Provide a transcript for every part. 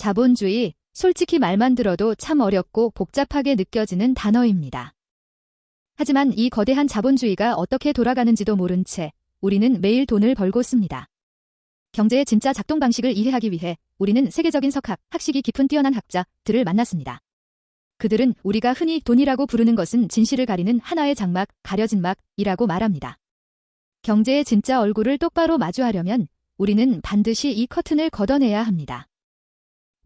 자본주의, 솔직히 말만 들어도 참 어렵고 복잡하게 느껴지는 단어입니다. 하지만 이 거대한 자본주의가 어떻게 돌아가는지도 모른 채 우리는 매일 돈을 벌고 씁니다. 경제의 진짜 작동 방식을 이해하기 위해 우리는 세계적인 석학, 학식이 깊은 뛰어난 학자들을 만났습니다. 그들은 우리가 흔히 돈이라고 부르는 것은 진실을 가리는 하나의 장막, 가려진 막이라고 말합니다. 경제의 진짜 얼굴을 똑바로 마주하려면 우리는 반드시 이 커튼을 걷어내야 합니다.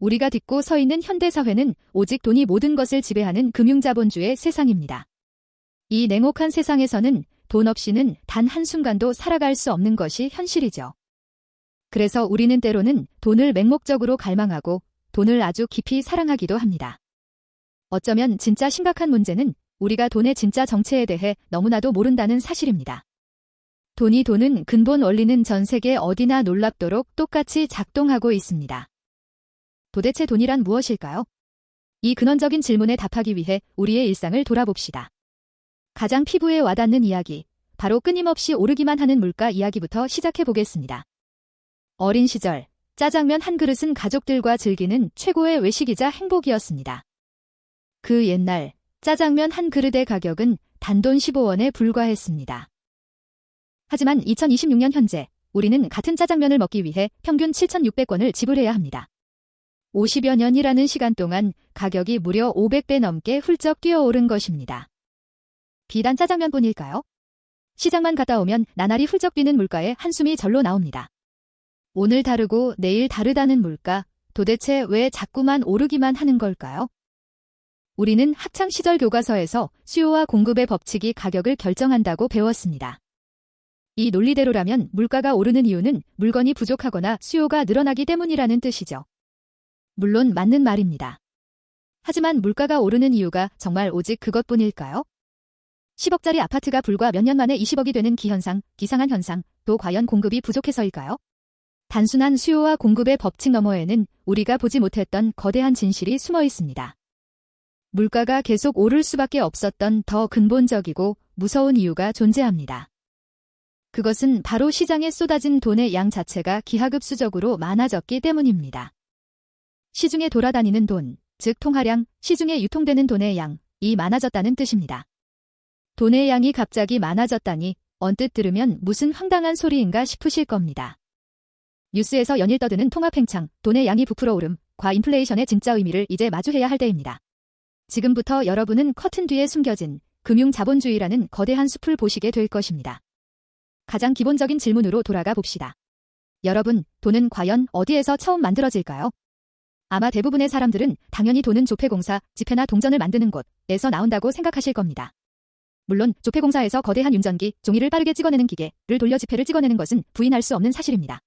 우리가 딛고 서 있는 현대사회는 오직 돈이 모든 것을 지배하는 금융자본주의 세상입니다. 이 냉혹한 세상에서는 돈 없이는 단 한순간도 살아갈 수 없는 것이 현실이죠. 그래서 우리는 때로는 돈을 맹목적으로 갈망하고 돈을 아주 깊이 사랑하기도 합니다. 어쩌면 진짜 심각한 문제는 우리가 돈의 진짜 정체에 대해 너무나도 모른다는 사실입니다. 돈이 도는 근본 원리는 전 세계 어디나 놀랍도록 똑같이 작동하고 있습니다. 도대체 돈이란 무엇일까요? 이 근원적인 질문에 답하기 위해 우리의 일상을 돌아봅시다. 가장 피부에 와닿는 이야기, 바로 끊임없이 오르기만 하는 물가 이야기부터 시작해 보겠습니다. 어린 시절, 짜장면 한 그릇은 가족들과 즐기는 최고의 외식이자 행복이었습니다. 그 옛날, 짜장면 한 그릇의 가격은 단돈 15원에 불과했습니다. 하지만 2026년 현재, 우리는 같은 짜장면을 먹기 위해 평균 7,600원을 지불해야 합니다. 50여 년이라는 시간 동안 가격이 무려 500배 넘게 훌쩍 뛰어오른 것입니다. 비단 짜장면뿐일까요? 시장만 갔다 오면 나날이 훌쩍 뛰는 물가에 한숨이 절로 나옵니다. 오늘 다르고 내일 다르다는 물가, 도대체 왜 자꾸만 오르기만 하는 걸까요? 우리는 학창시절 교과서에서 수요와 공급의 법칙이 가격을 결정한다고 배웠습니다. 이 논리대로라면 물가가 오르는 이유는 물건이 부족하거나 수요가 늘어나기 때문이라는 뜻이죠. 물론 맞는 말입니다. 하지만 물가가 오르는 이유가 정말 오직 그것뿐일까요? 10억짜리 아파트가 불과 몇 년 만에 20억이 되는 기현상, 기상한 현상, 또 과연 공급이 부족해서일까요? 단순한 수요와 공급의 법칙 너머에는 우리가 보지 못했던 거대한 진실이 숨어 있습니다. 물가가 계속 오를 수밖에 없었던 더 근본적이고 무서운 이유가 존재합니다. 그것은 바로 시장에 쏟아진 돈의 양 자체가 기하급수적으로 많아졌기 때문입니다. 시중에 돌아다니는 돈, 즉 통화량, 시중에 유통되는 돈의 양이 많아졌다는 뜻입니다. 돈의 양이 갑자기 많아졌다니 언뜻 들으면 무슨 황당한 소리인가 싶으실 겁니다. 뉴스에서 연일 떠드는 통화팽창, 돈의 양이 부풀어 오름과 인플레이션의 진짜 의미를 이제 마주해야 할 때입니다. 지금부터 여러분은 커튼 뒤에 숨겨진 금융자본주의라는 거대한 숲을 보시게 될 것입니다. 가장 기본적인 질문으로 돌아가 봅시다. 여러분, 돈은 과연 어디에서 처음 만들어질까요? 아마 대부분의 사람들은 당연히 돈은 조폐공사, 지폐나 동전을 만드는 곳에서 나온다고 생각하실 겁니다. 물론 조폐공사에서 거대한 윤전기, 종이를 빠르게 찍어내는 기계를 돌려 지폐를 찍어내는 것은 부인할 수 없는 사실입니다.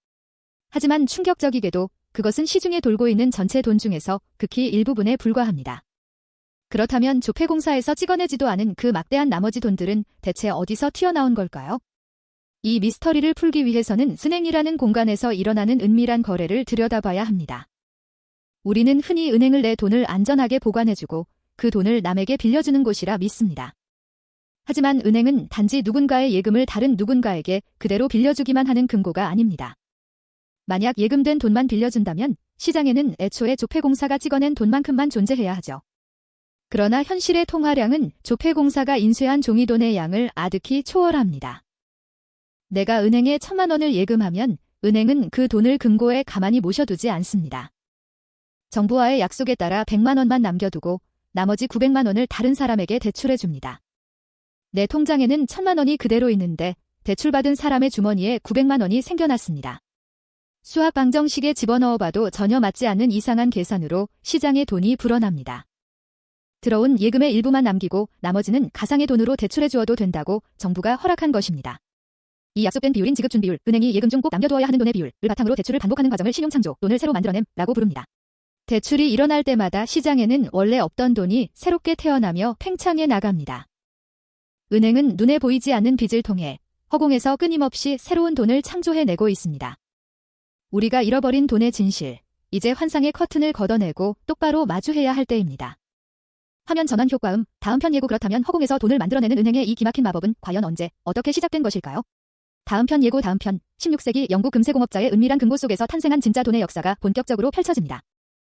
하지만 충격적이게도 그것은 시중에 돌고 있는 전체 돈 중에서 극히 일부분에 불과합니다. 그렇다면 조폐공사에서 찍어내지도 않은 그 막대한 나머지 돈들은 대체 어디서 튀어나온 걸까요? 이 미스터리를 풀기 위해서는 은행이라는 공간에서 일어나는 은밀한 거래를 들여다봐야 합니다. 우리는 흔히 은행을 내 돈을 안전하게 보관해주고 그 돈을 남에게 빌려주는 곳이라 믿습니다. 하지만 은행은 단지 누군가의 예금을 다른 누군가에게 그대로 빌려주기만 하는 금고가 아닙니다. 만약 예금된 돈만 빌려준다면 시장에는 애초에 조폐공사가 찍어낸 돈만큼만 존재해야 하죠. 그러나 현실의 통화량은 조폐공사가 인쇄한 종이돈의 양을 아득히 초월합니다. 내가 은행에 1,000만 원을 예금하면 은행은 그 돈을 금고에 가만히 모셔두지 않습니다. 정부와의 약속에 따라 100만 원만 남겨두고 나머지 900만 원을 다른 사람에게 대출해줍니다. 내 통장에는 1,000만 원이 그대로 있는데 대출받은 사람의 주머니에 900만 원이 생겨났습니다. 수학 방정식에 집어넣어봐도 전혀 맞지 않는 이상한 계산으로 시장에 돈이 불어납니다. 들어온 예금의 일부만 남기고 나머지는 가상의 돈으로 대출해 주어도 된다고 정부가 허락한 것입니다. 이 약속된 비율인 지급준 비율, 은행이 예금 중 꼭 남겨두어야 하는 돈의 비율을 바탕으로 대출을 반복하는 과정을 신용창조, 돈을 새로 만들어냄라고 부릅니다. 대출이 일어날 때마다 시장에는 원래 없던 돈이 새롭게 태어나며 팽창해 나갑니다. 은행은 눈에 보이지 않는 빚을 통해 허공에서 끊임없이 새로운 돈을 창조해내고 있습니다. 우리가 잃어버린 돈의 진실, 이제 환상의 커튼을 걷어내고 똑바로 마주해야 할 때입니다. 화면 전환 효과음, 다음 편 예고. 그렇다면 허공에서 돈을 만들어내는 은행의 이 기막힌 마법은 과연 언제, 어떻게 시작된 것일까요? 다음 편 예고. 다음 편, 16세기 영국 금세공업자의 은밀한 금고 속에서 탄생한 진짜 돈의 역사가 본격적으로 펼쳐집니다.